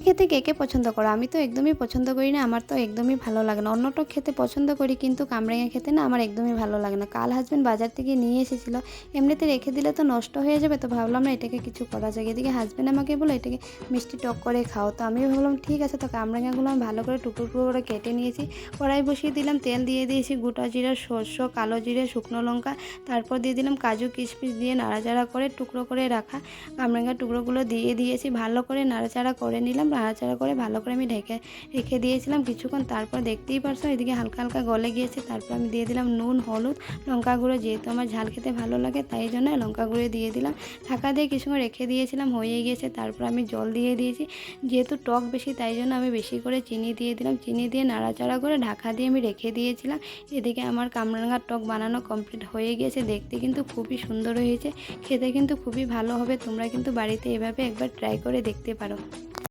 খেতে কে কে পছন্দ করো? আমি তো একদমই পছন্দ করি না, আমার তো একদমই ভালো লাগে না। অন্য টক খেতে পছন্দ করি কিন্তু কামরাঙা খেতে না আমার একদমই ভালো লাগে না। কাল হাসব্যান্ড বাজার থেকে নিয়ে এসেছিল, এমনিতে রেখে দিলে তো নষ্ট হয়ে যাবে, তো ভাবলাম না এটাকে কিছু করা যায়। এদিকে হাসব্যান্ড আমাকে বললো এটাকে মিষ্টি টক করে খাও, তো আমিও ভাবলাম ঠিক আছে। তো কামরাঙাগুলো আমি ভালো করে টুকরো টুকরো করে কেটে নিয়েছি, কড়াই বসিয়ে দিলাম, তেল দিয়ে দিয়েছি, গোটা জিরা, সর্ষ, কালো জিরে, শুকনো লঙ্কা, তারপর দিয়ে দিলাম কাজু কিশমিশ, দিয়ে নাড়াচাড়া করে টুকরো করে রাখা কামরাঙার টুকরোগুলো দিয়ে দিয়েছি, ভালো করে নাড়াচাড়া করে নিলাম। নাড়াচাড়া করে ভালো করে আমি ঢেকে রেখে দিয়েছিলাম কিছুক্ষণ। তারপর দেখতেই পারছো এদিকে হালকা হালকা গলে গিয়েছে। তারপর আমি দিয়ে দিলাম নুন, হলুদ, লঙ্কা গুঁড়ো, যেহেতু আমার ঝাল খেতে ভালো লাগে তাই জন্য লঙ্কা গুঁড়ো দিয়ে দিলাম। ঢাকা দিয়ে কিছুক্ষণ রেখে দিয়েছিলাম, হয়ে গিয়েছে। তারপর আমি জল দিয়ে দিয়েছি, যেহেতু টক বেশি তাই জন্য আমি বেশি করে চিনি দিয়ে দিলাম। চিনি দিয়ে নাড়াচাড়া করে ঢাকা দিয়ে আমি রেখে দিয়েছিলাম। এদিকে আমার কামরাঙার টক বানানো কমপ্লিট হয়ে গিয়েছে, দেখতে কিন্তু খুবই সুন্দর হয়েছে, খেতে কিন্তু খুবই ভালো হবে। তোমরা কিন্তু বাড়িতে এভাবে একবার ট্রাই করে দেখতে পারো।